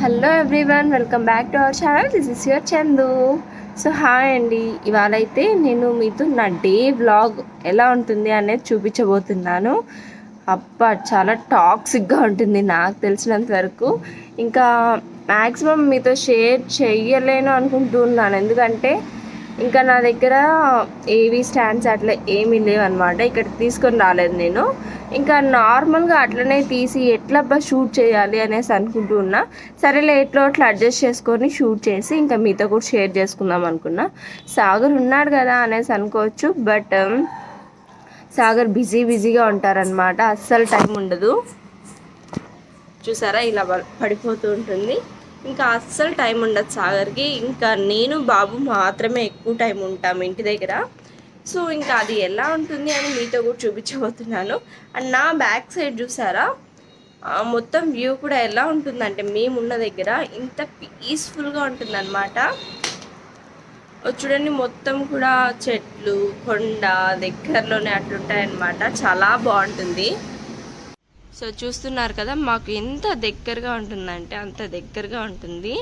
Hello everyone, welcome back to our channel. This is your Chandu. So hi అండి. ఇవాళ అయితే నేను మీతో నా డే వ్లాగ్ ఎలా ఉంటుంది అనేది చూపించబోతున్నాను. అబ్బా, చాలా టాక్సిక్గా ఉంటుంది నాకు తెలిసినంత వరకు. ఇంకా మ్యాక్సిమం మీతో షేర్ చేయలేను అనుకుంటున్నాను, ఎందుకంటే ఇంకా నా దగ్గర ఏవి స్టాండ్స్ అట్లా ఏమీ లేవు అనమాట. ఇక్కడ తీసుకొని రాలేదు నేను. ఇంకా నార్మల్గా అట్లనే తీసి ఎట్లా షూట్ చేయాలి అనేసి అనుకుంటూ ఉన్నా. సరేలే, ఎట్లా అట్లా అడ్జస్ట్ చేసుకొని షూట్ చేసి ఇంకా మీతో కూడా షేర్ చేసుకుందాం అనుకున్నా. సాగర్ ఉన్నాడు కదా అనేసి అనుకోవచ్చు, బట్ సాగర్ బిజీగా ఉంటారనమాట. అస్సలు టైం ఉండదు. చూసారా, ఇలా పడిపోతూ ఉంటుంది. ఇంకా అస్సలు టైం ఉండదు సాగర్కి. ఇంకా నేను బాబు మాత్రమే ఎక్కువ టైం ఉంటాము ఇంటి దగ్గర. సో ఇంకా అది ఎలా ఉంటుంది అని మీతో కూడా చూపించబోతున్నాను. అండ్ నా బ్యాక్ సైడ్ చూసారా, మొత్తం వ్యూ కూడా ఎలా ఉంటుందంటే మేమున్న దగ్గర ఇంత పీస్ఫుల్గా ఉంటుంది అనమాట. చూడండి, మొత్తం కూడా చెట్లు, కొండ దగ్గరలోనే అట్లుంటాయన్నమాట. చాలా బాగుంటుంది. సో చూస్తున్నారు కదా, మాకు ఎంత దగ్గరగా ఉంటుందంటే అంత దగ్గరగా ఉంటుంది.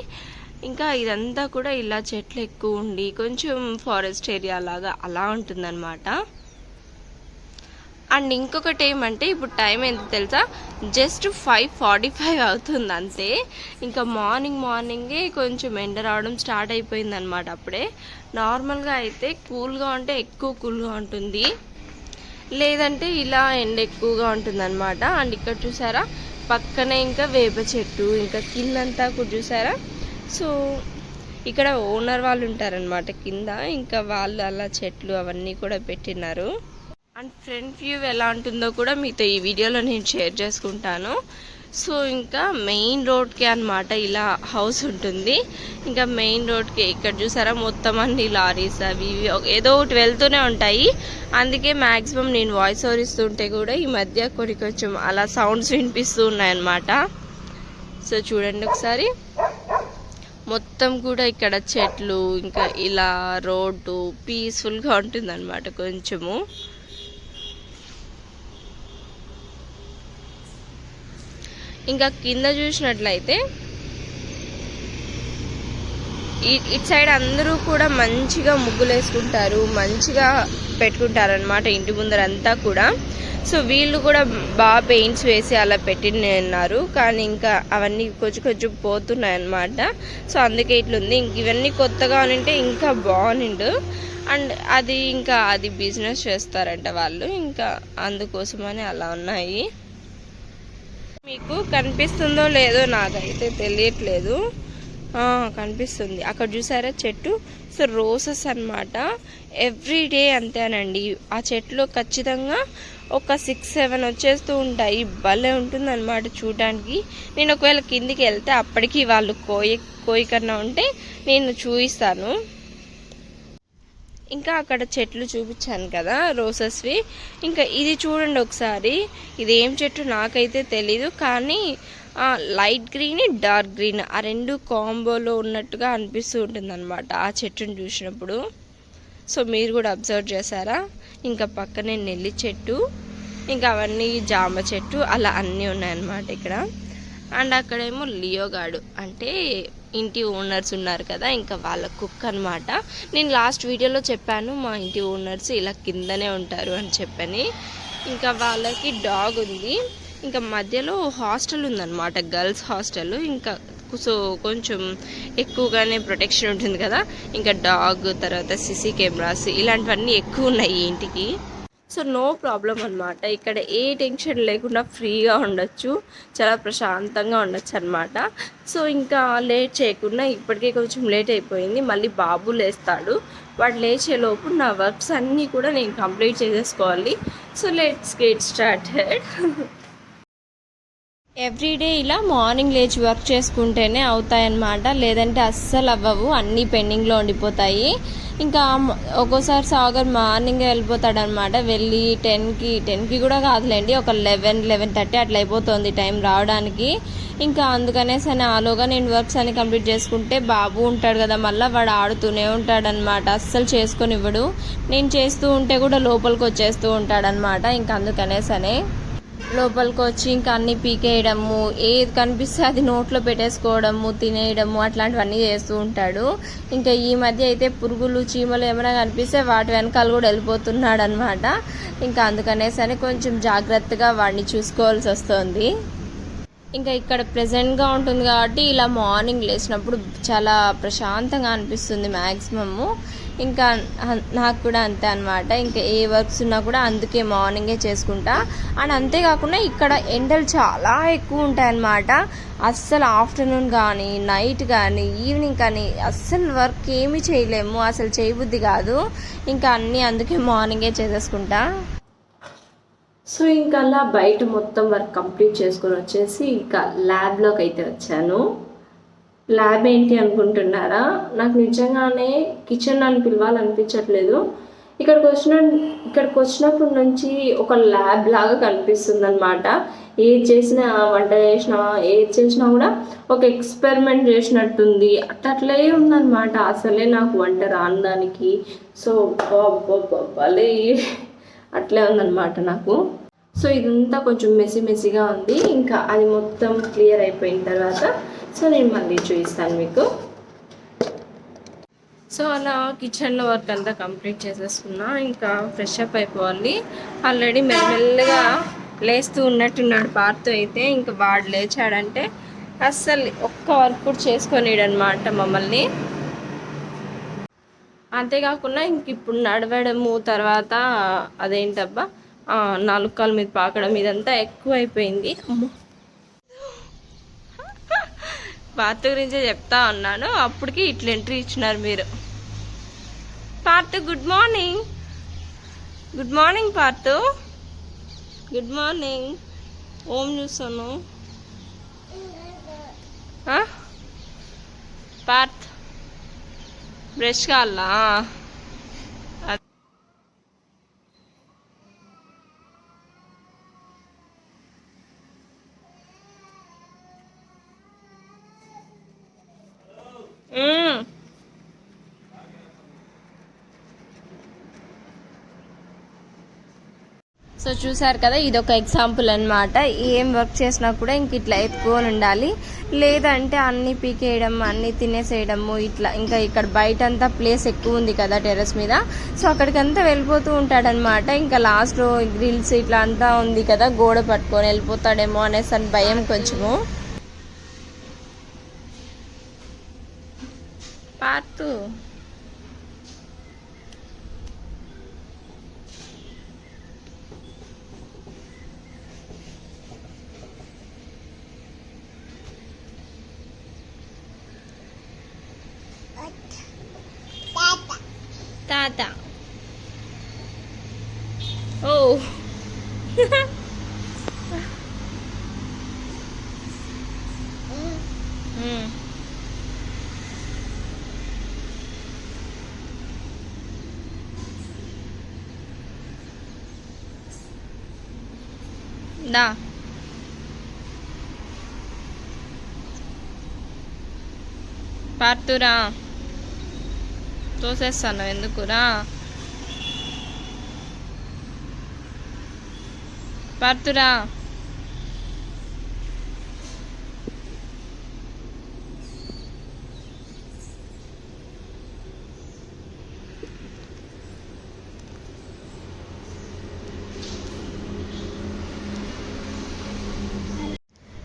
ఇంకా ఇదంతా కూడా ఇలా చెట్లు ఎక్కువ ఉండి కొంచెం ఫారెస్ట్ ఏరియా లాగా అలా ఉంటుందన్నమాట. అండ్ ఇంకొకటి ఏమంటే, ఇప్పుడు టైం ఎంత తెలుసా, జస్ట్ 5:45 అవుతుంది అంతే. ఇంకా మార్నింగే కొంచెం ఎండ రావడం స్టార్ట్ అయిపోయింది అనమాట. అప్పుడే నార్మల్గా అయితే కూల్గా ఉంటే ఎక్కువ కూల్గా ఉంటుంది, లేదంటే ఇలా ఎండ ఎక్కువగా ఉంటుంది అనమాట. అండ్ ఇక్కడ చూసారా, పక్కనే ఇంకా వేప చెట్టు, ఇంకా కిందంతా కూడా చూసారా. సో ఇక్కడ ఓనర్ వాళ్ళు ఉంటారనమాట కింద. ఇంకా వాళ్ళు అలా చెట్లు అవన్నీ కూడా పెట్టినారు. అండ్ ఫ్రంట్ వ్యూ ఎలా ఉంటుందో కూడా మీతో ఈ వీడియోలో నేను షేర్ చేసుకుంటాను. సో ఇంకా మెయిన్ రోడ్కి అనమాట ఇలా హౌస్ ఉంటుంది. ఇంకా మెయిన్ రోడ్కి ఇక్కడ చూసారా, మొత్తం అన్ని లారీస్ అవి ఏదో ఒకటి వెళ్తూనే ఉంటాయి. అందుకే మ్యాక్సిమం నేను వాయిస్ ఓవర్ ఇస్తుంటే కూడా ఈ మధ్య కొంచెం అలా సౌండ్స్ వినిపిస్తూ ఉన్నాయన్నమాట. సో చూడండి ఒకసారి, మొత్తం కూడా ఇక్కడ చెట్లు, ఇంకా ఇలా రోడ్డు పీస్ఫుల్గా ఉంటుంది అనమాట. కొంచెము ఇంకా కింద చూసినట్లయితే ఇటు సైడ్ అందరూ కూడా మంచిగా ముగ్గులు వేసుకుంటారు, మంచిగా పెట్టుకుంటారు అనమాట ఇంటి ముందరంతా కూడా. సో వీళ్ళు కూడా బాగా పెయింట్స్ వేసి అలా పెట్టినారు, కానీ ఇంకా అవన్నీ కొంచెం పోతున్నాయి అన్నమాట. సో అందుకే ఇట్లుంది. ఇంక ఇవన్నీ కొత్తగా ఉంటే ఇంకా బాగుండు. అండ్ అది బిజినెస్ చేస్తారంట వాళ్ళు, ఇంకా అందుకోసమని అలా ఉన్నాయి. మీకు కనిపిస్తుందో లేదో నాకైతే తెలియట్లేదు. కనిపిస్తుంది అక్కడ చూసారా చెట్టు. సో రోసెస్ అనమాట. ఎవ్రీడే అంతేనండి, ఆ చెట్లు ఖచ్చితంగా ఒక 6-7 వచ్చేస్తూ ఉంటాయి. భలే ఉంటుంది అనమాట చూడడానికి. నేను ఒకవేళ కిందికి వెళ్తే అప్పటికి వాళ్ళు కోయి కన్నా ఉంటే నేను చూపిస్తాను. ఇంకా అక్కడ చెట్లు చూపించాను కదా రోసెస్వి. ఇంకా ఇది చూడండి ఒకసారి, ఇది ఏం చెట్టు నాకైతే తెలీదు, కానీ లైట్ గ్రీన్ డార్క్ గ్రీన్ ఆ రెండు కాంబోలో ఉన్నట్టుగా అనిపిస్తూ ఉంటుంది అనమాట ఆ చెట్టును చూసినప్పుడు. సో మీరు కూడా అబ్జర్వ్ చేశారా. ఇంకా పక్కనే నెల్లి చెట్టు, ఇంకా అవన్నీ జామ చెట్టు, అలా అన్నీ ఉన్నాయన్నమాట ఇక్కడ. అండ్ అక్కడేమో లియోగాడు అంటే ఇంటి ఓనర్స్ ఉన్నారు కదా, ఇంకా వాళ్ళ కుక్ అనమాట. నేను లాస్ట్ వీడియోలో చెప్పాను మా ఇంటి ఓనర్స్ ఇలా కిందనే ఉంటారు అని చెప్పని. ఇంకా వాళ్ళకి డాగ్ ఉంది. ఇంకా మధ్యలో హాస్టల్ ఉందన్నమాట, గర్ల్స్ హాస్టల్. ఇంకా సో కొంచెం ఎక్కువగానే ప్రొటెక్షన్ ఉంటుంది కదా. ఇంకా డాగ్, తర్వాత సిసి కెమెరాస్ ఇలాంటివన్నీ ఎక్కువ ఉన్నాయి ఈ ఇంటికి. సో నో ప్రాబ్లం అనమాట. ఇక్కడ ఏ టెన్షన్ లేకుండా ఫ్రీగా ఉండొచ్చు, చాలా ప్రశాంతంగా ఉండొచ్చు అనమాట. సో ఇంకా లేట్ చేయకుండా, ఇప్పటికే కొంచెం లేట్ అయిపోయింది, మళ్ళీ బాబు లేస్తాడు. వాడు లేచేలోపు నా వర్క్స్ అన్నీ కూడా నేను కంప్లీట్ చేసేసుకోవాలి. So let's get started. Everyday ఇలా మార్నింగ్ లేచి వర్క్ చేసుకుంటేనే అవుతాయన్నమాట, లేదంటే అస్సలు అవ్వవు, అన్నీ పెండింగ్లో ఉండిపోతాయి. ఇంకా ఒక్కోసారి సాగర్ మార్నింగే వెళ్ళిపోతాడనమాట. వెళ్ళి 10కి కూడా కాదులేండి, ఒక 11-11:30 అట్లా అయిపోతుంది టైం రావడానికి. ఇంకా అందుకనేసి ఆలోగా నేను వర్క్స్ అన్ని కంప్లీట్ చేసుకుంటే బాబు ఉంటాడు కదా, మళ్ళీ వాడు ఆడుతూనే ఉంటాడనమాట. అస్సలు చేసుకొని ఇవ్వడు. నేను చేస్తూ ఉంటే కూడా లోపలికి వచ్చేస్తూ ఉంటాడనమాట. ఇంకా అందుకనేసనే లోపలికి వచ్చి ఇంకా అన్ని పీకేయడము, ఏది కనిపిస్తే అది నోట్లో పెట్టేసుకోవడము, తినేయడము అట్లాంటివన్నీ చేస్తూ ఉంటాడు. ఇంకా ఈ మధ్య అయితే పురుగులు చీమలు ఏమైనా కనిపిస్తే వాటి వెనకాల కూడా వెళ్ళిపోతున్నాడు అనమాట. ఇంకా అందుకనేసరి కొంచెం జాగ్రత్తగా వాడిని చూసుకోవాల్సి వస్తుంది. ఇంకా ఇక్కడ ప్రెజెంట్గా ఉంటుంది కాబట్టి ఇలా మార్నింగ్ లేచినప్పుడు చాలా ప్రశాంతంగా అనిపిస్తుంది మ్యాక్సిమము. ఇంకా నాకు కూడా అంతే అనమాట. ఇంకా ఏ వర్క్స్ ఉన్నా కూడా అందుకే మార్నింగే చేసుకుంటా. అండ్ అంతేకాకుండా ఇక్కడ ఎండలు చాలా ఎక్కువ ఉంటాయన్నమాట. అస్సలు ఆఫ్టర్నూన్ కానీ నైట్ కానీ ఈవినింగ్ కానీ అస్సలు వర్క్ ఏమీ చేయలేము, అసలు చేయబుద్ధి కాదు. ఇంకా అన్నీ అందుకే మార్నింగే చేసేసుకుంటా. సో ఇంకా అలా బయట మొత్తం వర్క్ కంప్లీట్ చేసుకొని వచ్చేసి ఇంకా ల్యాబ్లోకి అయితే వచ్చాను. ల్యాబ్ ఏంటి అనుకుంటున్నారా? నాకు నిజంగానే కిచెన్ అని పిలవాలనిపించట్లేదు. ఇక్కడికి వచ్చినప్పటి నుంచి ఒక ల్యాబ్ లాగా కనిపిస్తుంది అనమాట. ఏది చేసినా, వంట చేసినా, ఏది చేసినా కూడా ఒక ఎక్స్పెరిమెంట్ చేసినట్టుంది. అట్లే ఉందన్నమాట. అసలే నాకు వంట రాని దానికి. సో భలే అట్లే ఉందన్నమాట నాకు. సో ఇదంతా కొంచెం మెస్సీగా ఉంది. ఇంకా అది మొత్తం క్లియర్ అయిపోయిన తర్వాత సో నేను మళ్ళీ చూపిస్తాను మీకు. సో అలా కిచెన్లో వర్క్ అంతా కంప్లీట్ చేసేసుకున్నా. ఇంకా ఫ్రెష్ అప్ అయిపోవాలి. ఆల్రెడీ మెల్లమెల్లగా లేస్తూ ఉన్నట్టున్నాడు పార్తో అయితే. ఇంకా వాడు లేచాడంటే అస్సలు ఒక్క వర్క్ కూడా చేసుకొనిడనమాట మమ్మల్ని. అంతేకాకుండా ఇంక ఇప్పుడు నడవడము, తర్వాత అదేంటబ్బా 4 కాళ్ళ మీద పాకడం ఇదంతా ఎక్కువ అయిపోయింది. అమ్మో, పార్త్ గురించే చెప్తా ఉన్నాను, అప్పటికి ఇట్లా ఎంట్రీ ఇచ్చినారు మీరు. Parth good morning. Good morning Parth. Good morning. ఓం చూస్తాను. పార్త్ బ్రష్ కావాలా? సో చూసారు కదా, ఇదొక ఎగ్జాంపుల్ అనమాట. ఏం వర్క్ చేసినా కూడా ఇంక ఇట్లా ఎత్తుకొని ఉండాలి, లేదంటే అన్ని పీకేయడం, అన్ని తినేసేయడము ఇట్లా. ఇంకా ఇక్కడ బయట అంతా ప్లేస్ ఎక్కువ ఉంది కదా టెర్రస్ మీద, సో అక్కడికంతా వెళ్ళిపోతూ ఉంటాడనమాట. ఇంకా లాస్ట్లో గ్రిల్స్ ఇట్లా అంతా ఉంది కదా, గోడ పట్టుకొని వెళ్ళిపోతాడేమో అనేసి అని భయం కొంచెము. పార్తు తాత. ఓ దా పార్తురా, తోసేస్తాను ఎందుకురా? పార్తురా.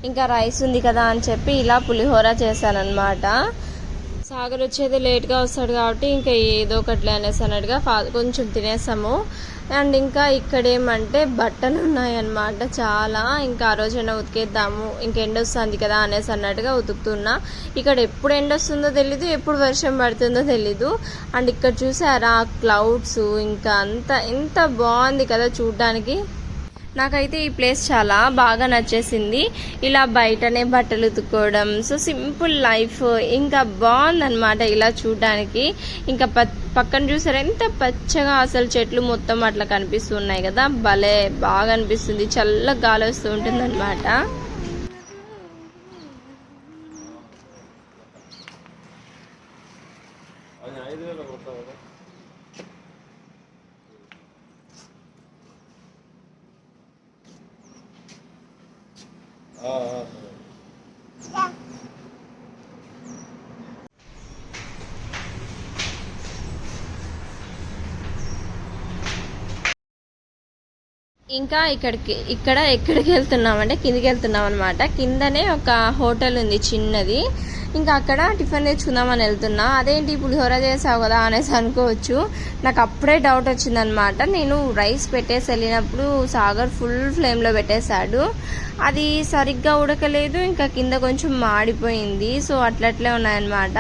ఇంకా రైస్ ఉంది కదా అని చెప్పి ఇలా పులిహోర చేశానన్నమాట. సాగర్ వచ్చేది లేట్గా వస్తాడు కాబట్టి ఇంకా ఏదో ఒకటి అనేసి అన్నట్టుగా కొంచెం తినేసాము. అండ్ ఇంకా ఇక్కడ ఏమంటే బట్టలు ఉన్నాయన్నమాట చాలా. ఇంకా ఆ రోజైనా ఉతికేద్దాము, ఇంక ఎండ వస్తుంది కదా అనేసి అన్నట్టుగా ఉతుకుతున్నా. ఇక్కడ ఎప్పుడు ఎండ వస్తుందో తెలీదు, ఎప్పుడు వర్షం పడుతుందో తెలీదు. అండ్ ఇక్కడ చూసారా క్లౌడ్స్, ఇంకా అంతా ఎంత బాగుంది కదా చూడ్డానికి. నాకైతే ఈ ప్లేస్ చాలా బాగా నచ్చేసింది. ఇలా బయటనే బట్టలు ఉతుక్కోవడం, సో సింపుల్ లైఫ్, ఇంకా బాగుందన్నమాట ఇలా చూడడానికి. ఇంకా పక్కన చూసారా ఎంత పచ్చగా అసలు చెట్లు మొత్తం అట్లా కనిపిస్తున్నాయి కదా, భలే బాగా అనిపిస్తుంది. చల్లగా గాలి వస్తూ ఉంటుంది అనమాట. ఇంకా ఎక్కడికి వెళ్తున్నామంటే కిందికి వెళ్తున్నాం అనమాట. కిందనే ఒక హోటల్ ఉంది చిన్నది. ఇంకా అక్కడ టిఫిన్ తెచ్చుకుందామని వెళ్తున్నా. అదేంటి పులిహోర చేసావు కదా అనేసి అనుకోవచ్చు. నాకు అప్పుడే డౌట్ వచ్చిందనమాట. నేను రైస్ పెట్టేసి వెళ్ళినప్పుడు సాగర్ ఫుల్ ఫ్లేమ్లో పెట్టేశాడు. అది సరిగ్గా ఉడకలేదు, ఇంకా కింద కొంచెం మాడిపోయింది. సో అట్లట్లే ఉన్నాయన్నమాట.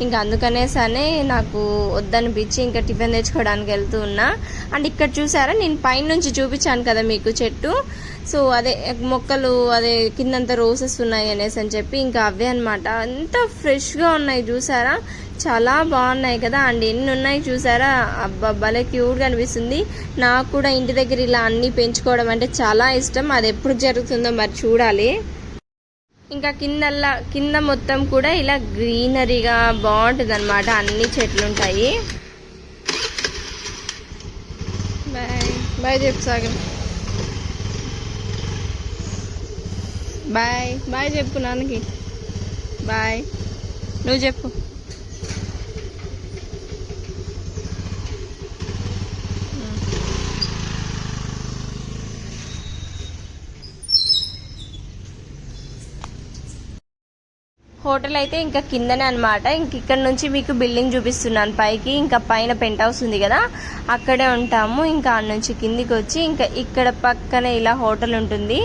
ఇంకా అందుకనేసనే నాకు వద్దనిపించి ఇంకా టిఫిన్ తెచ్చుకోవడానికి వెళ్తూ ఉన్నా. అండ్ ఇక్కడ చూసారా, నేను పైనుంచి చూపించాను కదా మీకు చెట్టు. సో అదే మొక్కలు, అదే కిందంతా రోసెస్ ఉన్నాయి అనేసి అని చెప్పి ఇంకా అవే అనమాట. అంత ఫ్రెష్గా ఉన్నాయి చూసారా, చాలా బాగున్నాయి కదా. అండ్ ఎన్ని ఉన్నాయి చూసారా, అబ్బా భలే క్యూట్గా అనిపిస్తుంది. నాకు కూడా ఇంటి దగ్గర ఇలా అన్నీ పెంచుకోవడం అంటే చాలా ఇష్టం. అది ఎప్పుడు జరుగుతుందో మరి చూడాలి. ఇంకా కింద మొత్తం కూడా ఇలా గ్రీనరీగా బాగుంటుంది అనమాట. అన్ని చెట్లు ఉంటాయి. బాయ్ బాయ్ చెప్పు సాగర్. బాయ్ బాయ్ చెప్పు నాన్నకి. బాయ్ నువ్వు చెప్పు. హోటల్ అయితే ఇంకా కిందనే అనమాట. ఇంక ఇక్కడ నుంచి మీకు బిల్డింగ్ చూపిస్తున్నాను పైకి. ఇంకా పైన పెంట్ హౌస్ ఉంది కదా, అక్కడే ఉంటాము. ఇంకా ఆ నుంచి కిందికి వచ్చి ఇంకా ఇక్కడ పక్కనే ఇలా హోటల్ ఉంటుంది.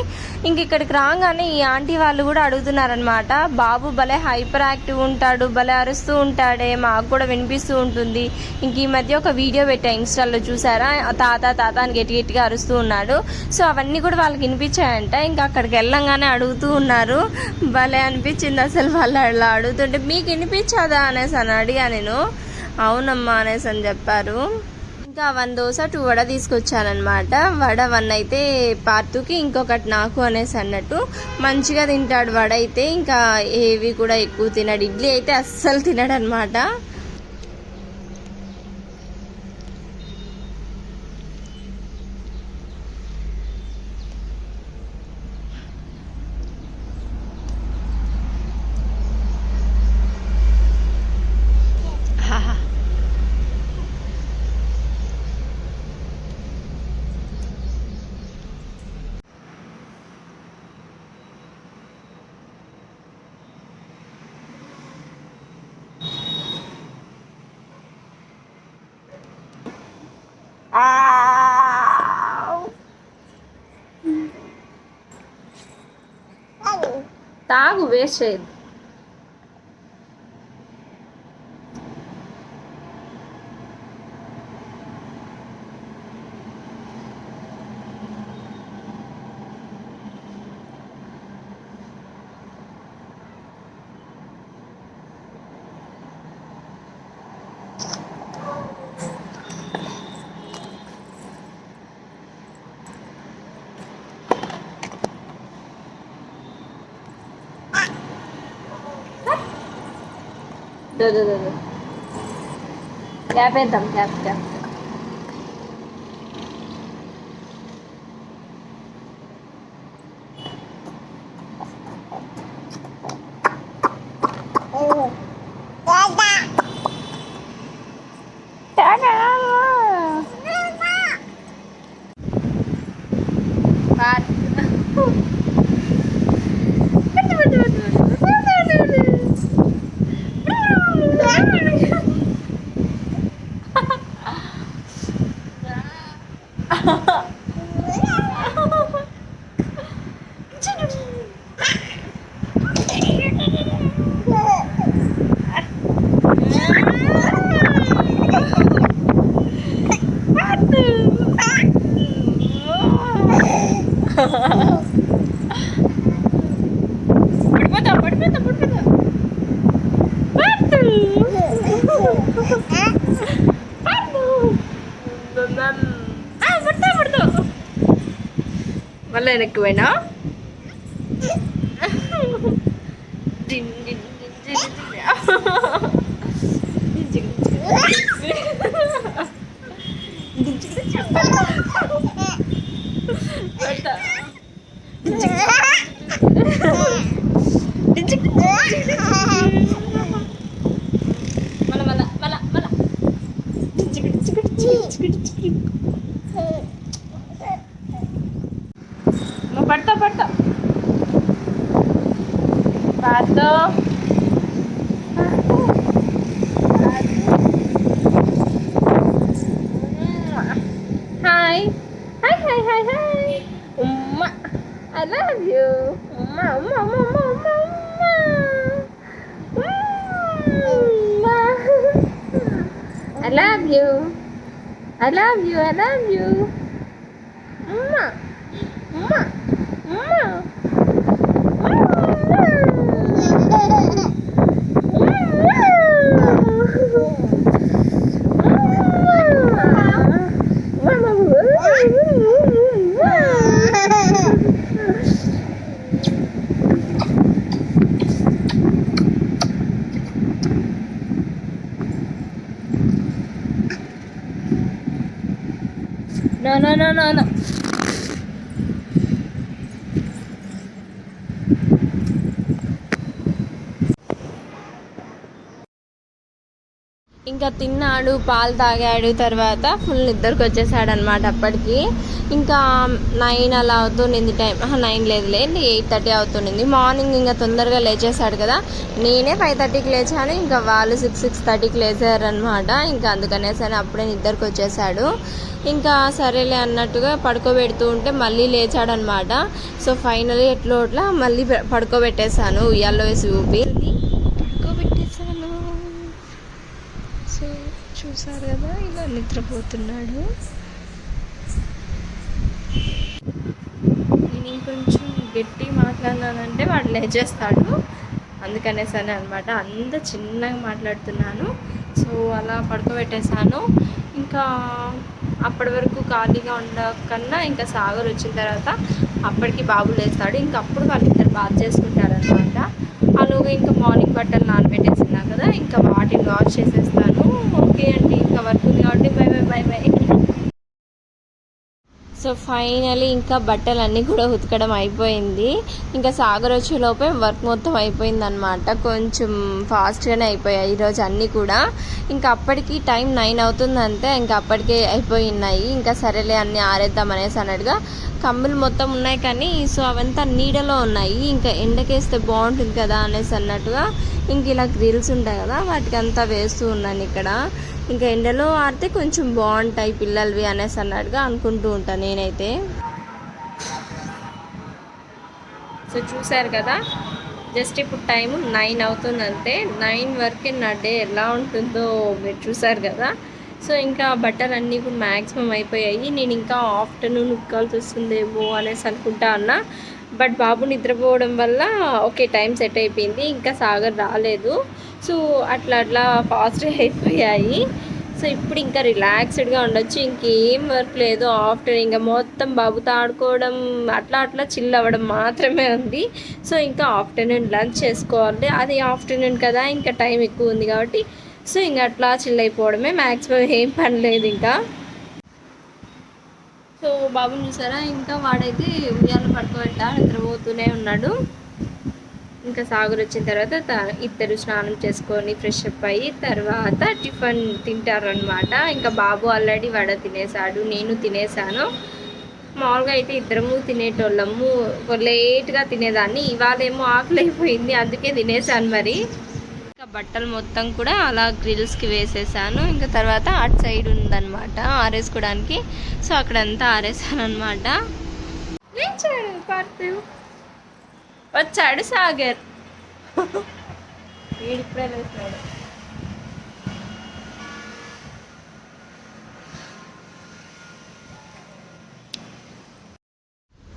ఇంక ఇక్కడికి రాగానే ఈ ఆంటీ వాళ్ళు కూడా అడుగుతున్నారనమాట, బాబు భలే హైపర్ యాక్టివ్ ఉంటాడు, భలే అరుస్తూ ఉంటాడే, మాకు కూడా వినిపిస్తూ ఉంటుంది. ఇంక ఈ మధ్య ఒక వీడియో పెట్టా ఇన్స్టాల్లో, చూసారా, తాత తాత అని గట్టిగా అరుస్తూ ఉన్నాడు. సో అవన్నీ కూడా వాళ్ళకి వినిపించాయంట. ఇంకా అక్కడికి వెళ్ళంగానే అడుగుతూ ఉన్నారు. భలే అనిపించింది అసలు. వాళ్ళు అలా అడుగుతుంటే మీకు వినిపించదా అనేసి అని అడిగా నేను. అవునమ్మా అనేసి అని చెప్పారు. ఇంకా 1 దోశ 2 వడ తీసుకొచ్చానమాట. వడ 1 అయితే పార్తుకి, ఇంకొకటి నాకు అనేసి అన్నట్టు. మంచిగా తింటాడు వడ అయితే. ఇంకా ఏవి కూడా ఎక్కువ తినడు. ఇడ్లీ అయితే అస్సలు తినడు అనమాట. తాగు, వేస్ట్ చేయదు. క్యాప్ వేద్దాం, క్యాప్. మళ్ళీ వెనక్కి పోయినా hello hi hi hi hi hi ఉమ్మ ఐ లవ్ యూ ఉమ్మ ఉమ్మ ఉమ్మ ఉమ్మ ఉమ్మ I love you. I love you. I love you. Mama. Mama. Mama. No, no, no, no, no. ఇంకా తిన్నాడు, పాలు తాగాడు, తర్వాత ఫుల్ నిద్రకు వచ్చేసాడు అనమాట. అప్పటికి ఇంకా 9 అలా అవుతుండింది టైం. 9 లేదులే, 8:30 అవుతుండింది. మార్నింగ్ ఇంకా తొందరగా లేచేసాడు కదా. నేనే 5:30కి లేచాను, ఇంకా వాళ్ళు 6:30కి లేచారు అనమాట. ఇంకా అందుకనేసరి అప్పుడే నిద్రకు వచ్చేసాడు. ఇంకా సరేలే అన్నట్టుగా పడుకోబెడుతూ ఉంటే మళ్ళీ లేచాడనమాట. సో ఫైనలీ ఎట్లా మళ్ళీ పడుకోబెట్టేశాను, ఉయ్యాల్లో వేసి ఊపి పడుకోబెట్టేశాను. సో చూసారు కదా, ఇలా నిద్రపోతున్నాడు. నేను ఇంకొంచెం గట్టి మాట్లాడినానంటే వాడు లేచేస్తాడు, అందుకనేసరి అనమాట అంత చిన్నగా మాట్లాడుతున్నాను. సో అలా పడుకోబెట్టేశాను. ఇంకా అప్పటి వరకు ఖాళీగా ఉండకన్నా ఇంకా సాగర్ వచ్చిన తర్వాత అప్పటికి బాబు లేస్తాడు. ఇంకా అప్పుడు వాళ్ళిద్దరు బాత్ చేసుకుంటారనమాట. అలాగే ఇంకా మార్నింగ్ బట్టలు నానబెట్టేసినా కదా, ఇంకా వాటిని వాష్ చేసేస్తాను. ఓకే అండి, ఇంకా వర్క్ ఉంది కాబట్టి by by by by. So finally ఇంకా బట్టలన్నీ కూడా ఉతకడం అయిపోయింది. ఇంకా సాగర్ వచ్చేలోపే వర్క్ మొత్తం అయిపోయింది అనమాట. కొంచెం ఫాస్ట్గానే అయిపోయాయి ఈరోజు అన్నీ కూడా. ఇంకా అప్పటికి టైం 9 అవుతుంది అంతే, ఇంకా అప్పటికే అయిపోయినాయి. ఇంకా సరేలే అన్నీ ఆరేద్దాం అనేసి అన్నట్టుగా కమ్ములు మొత్తం ఉన్నాయి, కానీ సో అవంతా నీడలో ఉన్నాయి. ఇంకా ఎండకేస్తే బాగుంటుంది కదా అనేసి అన్నట్టుగా ఇంక ఇలా గ్రిల్స్ ఉంటాయి కదా, వాటికి అంతా వేస్తూ ఉన్నాను ఇక్కడ. ఇంకా ఎండలో ఆడితే కొంచెం బాగుంటాయి పిల్లలవి అనేసి అన్నట్టుగా అనుకుంటూ ఉంటాను నేనైతే. సో చూసారు కదా, జస్ట్ ఇప్పుడు టైము 9 అవుతుంది అంతే. 9 వరకే నా డే ఎలా ఉంటుందో మీరు చూసారు కదా. సో ఇంకా బట్టలు అన్నీ కూడా మ్యాక్సిమం అయిపోయాయి. నేను ఇంకా ఆఫ్టర్నూన్ ఉక్కాల్సి వస్తుందేమో అనేసి అనుకుంటా అన్నా. బట్ బాబు నిద్రపోవడం వల్ల ఓకే టైం సెట్ అయిపోయింది. ఇంకా సాగర్ రాలేదు. సో అట్లా ఫాస్ట్గా అయిపోయాయి. సో ఇప్పుడు ఇంకా రిలాక్స్డ్గా ఉండొచ్చు, ఇంకేం వర్క్ లేదు. ఆఫ్టర్నూన్ ఇంకా మొత్తం బాబుతో ఆడుకోవడం అట్లా చిల్ అవ్వడం మాత్రమే ఉంది. సో ఇంకా ఆఫ్టర్నూన్ లంచ్ చేసుకోవాలి, అది ఆఫ్టర్నూన్ కదా, ఇంకా టైం ఎక్కువ ఉంది కాబట్టి సో ఇంకా అట్లా చిల్ అయిపోవడమే, మ్యాక్సిమం ఏం పని లేదు ఇంకా. సో బాబుని చూసారా, ఇంకా వాడైతే ఉయ్యాల పడుకోబెట్టా నిద్రపోతూనే ఉన్నాడు. ఇంకా సాగర్ వచ్చిన తర్వాత ఇద్దరు స్నానం చేసుకొని ఫ్రెష్ అప్ అయ్యి తర్వాత టిఫిన్ తింటారనమాట. ఇంకా బాబు ఆల్రెడీ వడ తినేసాడు, నేను తినేసాను. మామూలుగా అయితే ఇద్దరము తినేటోళ్ళము, లేట్గా తినేదాన్ని. ఇవాళేమో ఆకలి అయిపోయింది, అందుకే తినేసాను మరి. ఇంకా బట్టలు మొత్తం కూడా అలా గ్రిల్స్కి వేసేసాను. ఇంకా తర్వాత అటు సైడ్ ఉందన్నమాట ఆరేసుకోవడానికి, సో అక్కడంతా ఆరేసాను అనమాట. వచ్చాడు సాగర్, వీడిప్పుడే లేచాడు.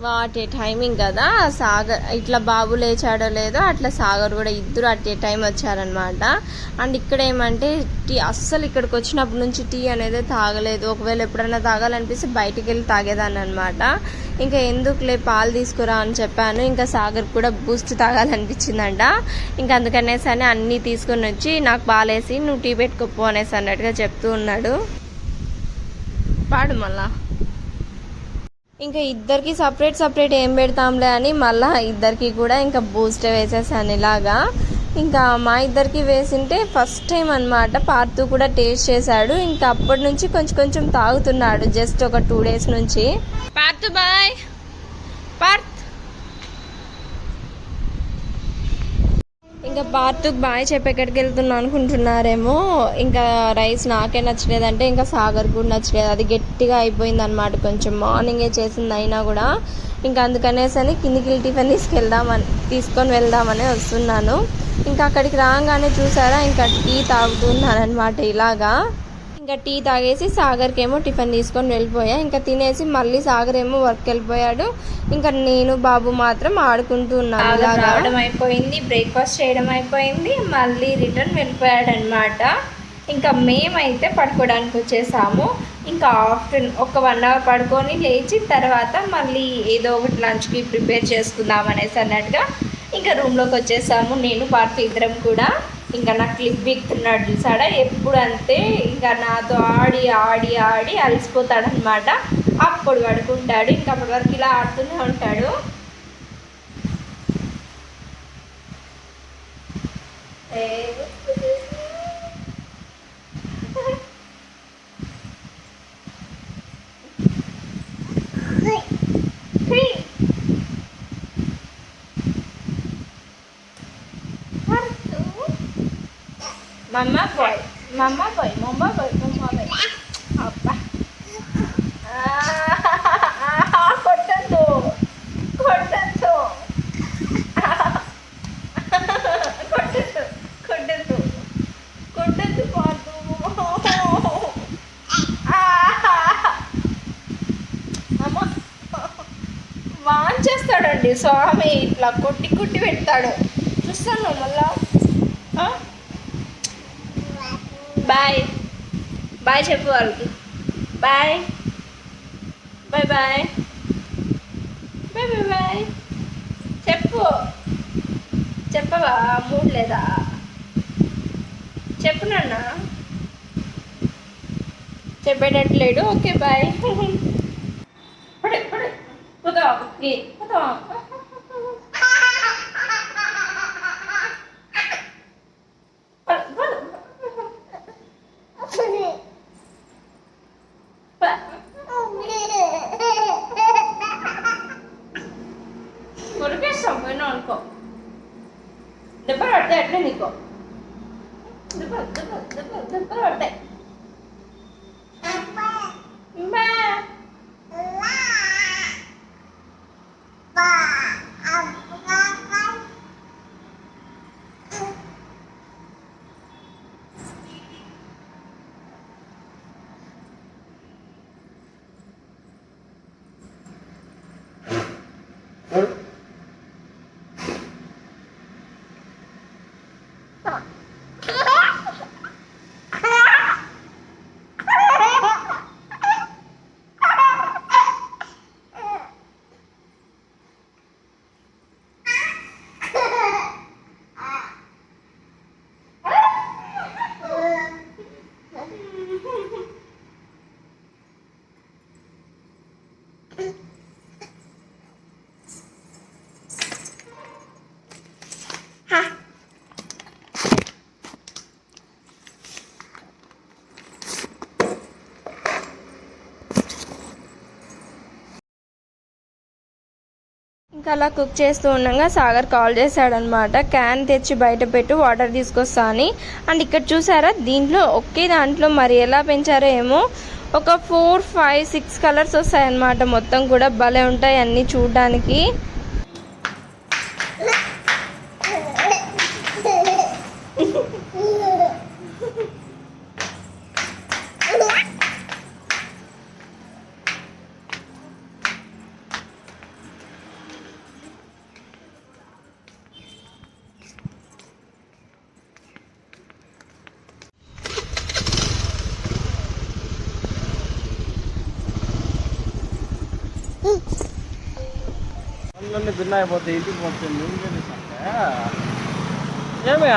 వాటి టైమింగ్ కదా, సాగర్ ఇట్లా బాబు లేచాడో లేదో అట్లా సాగర్ కూడా ఇద్దరు అట్టే టైం వచ్చారనమాట. అండ్ ఇక్కడ ఏమంటే టీ అస్సలు ఇక్కడికి వచ్చినప్పటి నుంచి టీ అనేది తాగలేదు. ఒకవేళ ఎప్పుడైనా తాగాలనిపిస్తే బయటికి వెళ్ళి తాగేదాన్ని అనమాట. ఇంకా ఎందుకులే పాలు తీసుకురా అని చెప్పాను. ఇంకా సాగర్ కూడా బూస్ట్ తాగాలనిపించిందంట. ఇంకా అందుకనేసి అని అన్నీ తీసుకొని వచ్చి నాకు పాలేసి నువ్వు టీ పెట్టుకోపో అనేసి అన్నట్టుగా చెప్తూ ఉన్నాడు. పాడు మళ్ళా. ఇంకా ఇద్దరికి సపరేట్ ఏం పెడతాంలే అని మళ్ళీ ఇద్దరికి కూడా ఇంకా బూస్ట్ వేసేసాను ఇలాగా. ఇంకా మా ఇద్దరికి వేసింటే ఫస్ట్ టైం అనమాట. పార్తు కూడా టేస్ట్ చేశాడు. ఇంకా అప్పటి నుంచి కొంచెం తాగుతున్నాడు, జస్ట్ ఒక 2 days నుంచి. పార్తు బాయ్. పార్త్ ఇంకా పార్తుకు బాయ్ చెప్పి ఎక్కడికి వెళ్తున్నా అనుకుంటున్నారేమో. ఇంకా రైస్ నాకే నచ్చలేదంటే ఇంకా సాగర్ కూడా నచ్చలేదు. అది గట్టిగా అయిపోయింది అనమాట, కొంచెం మార్నింగే చేసింది అయినా కూడా. ఇంకా అందుకనేసరి కిందికి టిఫిన్ తీసుకొని వెళ్దామని వస్తున్నాను. ఇంకా అక్కడికి రాగానే చూసారా, ఇంకా టీ తాగుతున్నాను అనమాట ఇలాగా. ఇంకా టీ తాగేసి సాగర్కి ఏమో టిఫిన్ తీసుకొని వెళ్ళిపోయా. ఇంకా తినేసి మళ్ళీ సాగర్ ఏమో వర్క్ వెళ్ళిపోయాడు. ఇంకా నేను బాబు మాత్రం ఆడుకుంటూ ఉన్నాను. ఇలా రావడం అయిపోయింది, బ్రేక్ఫాస్ట్ చేయడం అయిపోయింది, మళ్ళీ రిటర్న్ వెళ్ళిపోయాడు అనమాట. ఇంకా మేమైతే పడుకోవడానికి వచ్చేసాము. ఇంకా ఆఫ్టర్నూన్ ఒక 1 అవర్ పడుకొని లేచి తర్వాత మళ్ళీ ఏదో ఒకటి లంచ్కి ప్రిపేర్ చేసుకుందాం అనేసి అన్నట్టుగా ఇంకా రూమ్లోకి వచ్చేసాము. నేను పార్టీ ఇద్దరం కూడా. ఇంకా నా క్లిప్ బిగుతున్నాడు చూసాడా, ఎప్పుడు అంతే ఇంకా నాతో ఆడి ఆడి ఆడి అలసిపోతాడనమాట. అప్పుడు పడుకుంటాడు, ఇంకా అప్పటి వరకు ఇలా ఆడుతూనే ఉంటాడు. Mama boy, mama boy, mama boy, mama boy. Apa? కొట్టద్దు కొట్టద్దు కొట్టద్దు కొట్టద్దు కొట్టద్దు పాటు. అమ్మ వాన్ చేస్తాడండి స్వామి, ఇట్లా కొట్టి కొట్టి పెడతాడు. చూస్తాను మళ్ళా. బాయ్ బాయ్ చెప్పు వాళ్ళకి. Bye bye bye bye bye bye చెప్పు. చెప్పవా, మూడ్ లేదా? చెప్పు నాన్న. చెప్పేటట్లేడు. Okay bye. పడే పడే పోదా పోదా. కొరికేస్తాం పోయినా అనుకో, దెబ్బలు పడతాయి అట్లే నీకు. దెబ్బలు దెబ్బలు దెబ్బలు దెబ్బలు పడతాయి. ఇంకా అలా కుక్ చేస్తూ ఉండగా సాగర్ కాల్ చేశాడనమాట. క్యాన్ తెచ్చి బయట పెట్టు, వాటర్ తీసుకొస్తా అని. అండ్ ఇక్కడ చూసారా, దీంట్లో ఒకే దాంట్లో మరి ఎలా పెంచారో ఏమో, ఒక 4, 5, 6 కలర్స్ వస్తాయన్నమాట. మొత్తం కూడా భలే ఉంటాయి అన్నీ చూడడానికి. భిన్న అయిపోతే ఇంటికి పోతుంది. ఏమే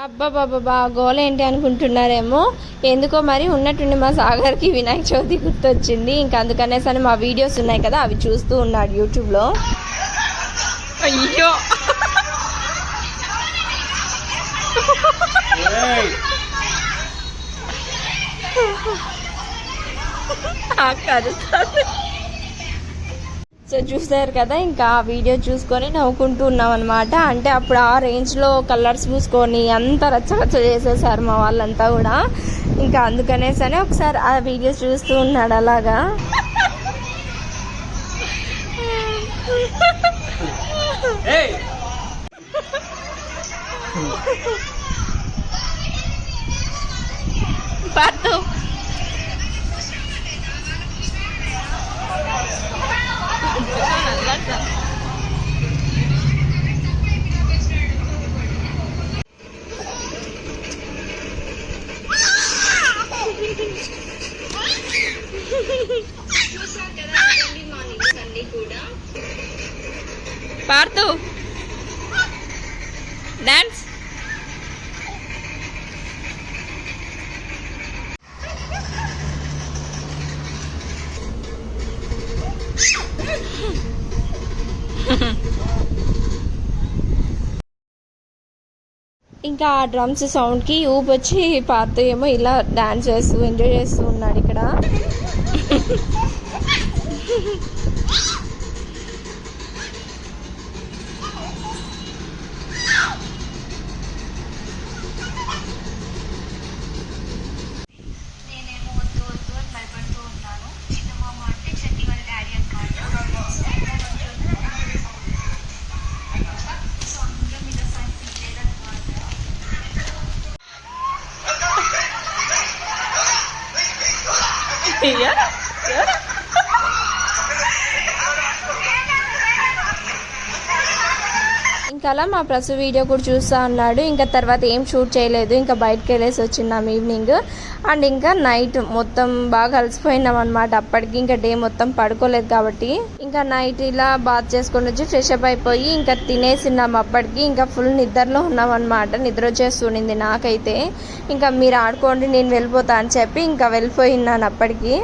అబ్బా బాబా గోల ఏంటి అనుకుంటున్నారేమో. ఎందుకో మరి ఉన్నట్టుండి మా సాగర్కి వినాయక చవితి గుర్తొచ్చింది. ఇంకా అందుకనేసరి మా వీడియోస్ ఉన్నాయి కదా, అవి చూస్తూ ఉన్నాడు యూట్యూబ్లో. అయ్యో ఏయ్! సో చూసారు కదా, ఇంకా ఆ వీడియో చూసుకొని నవ్వుకుంటూ ఉన్నాం అనమాట. అంటే అప్పుడు ఆ రేంజ్లో కలర్స్ పూసుకొని అంత రచ్చరచ్చ చేసేసారు మా వాళ్ళంతా కూడా. ఇంకా అందుకనేసరి ఒకసారి ఆ వీడియో చూస్తూ ఉన్నాడు అలాగా. ఏయ్! పార్తు పార్తు డాన్స్. ఇంకా ఆ డ్రమ్స్ సౌండ్కి ఊపి వచ్చి పార్తు ఏమో ఇలా డాన్స్ చేస్తూ ఎంజాయ్ చేస్తూ ఉన్నాడు ఇక్కడ. నేనేమో వద్దు వద్దు అని భయపడుతూ ఉన్నాను. చిన్నమామ అంటే చెట్టి వాళ్ళ డాడీ అనమాట. సో అందులో మీద సైన్స్ లేదనమాట. ఇంకా అలా మా ప్రసు వీడియో కూడా చూస్తూ ఉన్నాడు. ఇంకా తర్వాత ఏం షూట్ చేయలేదు, ఇంకా బయటకు వెళ్ళేసి వచ్చినాం ఈవినింగ్. అండ్ ఇంకా నైట్ మొత్తం బాగా అలసిపోయినాం అనమాట. అప్పటికి ఇంకా డే మొత్తం పడుకోలేదు కాబట్టి ఇంకా నైట్ ఇలా బాత్ చేసుకొని వచ్చి ఫ్రెష్ అప్ అయిపోయి ఇంకా తినేసినాం. అప్పటికి ఇంకా ఫుల్ నిద్రలో ఉన్నాం అనమాట. నిద్ర వచ్చేస్తుండింది నాకైతే. ఇంకా మీరు ఆడుకోండి నేను వెళ్ళిపోతా అని చెప్పి ఇంకా వెళ్ళిపోయినాను అప్పటికి.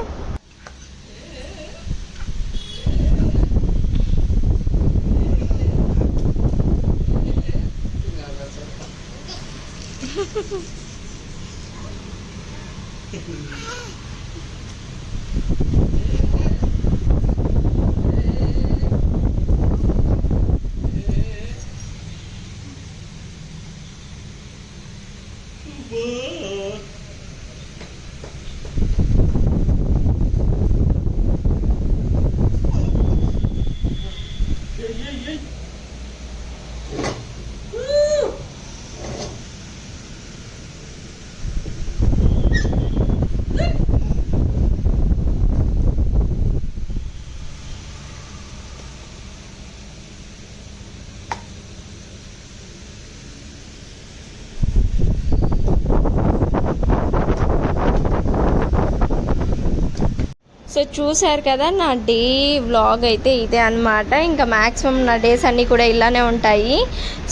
సో చూసారు కదా, నా డే వ్లాగ్ అయితే ఇదే అనమాట. ఇంకా మ్యాక్సిమం నా డేస్ అన్నీ కూడా ఇలానే ఉంటాయి.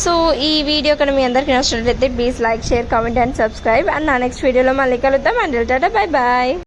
సో ఈ వీడియో కనుక మీ అందరికీ నచ్చినట్లయితే please like, share, comment and subscribe. And నా నెక్స్ట్ వీడియోలో మళ్ళీ కలుద్దాం. And tata, bye bye.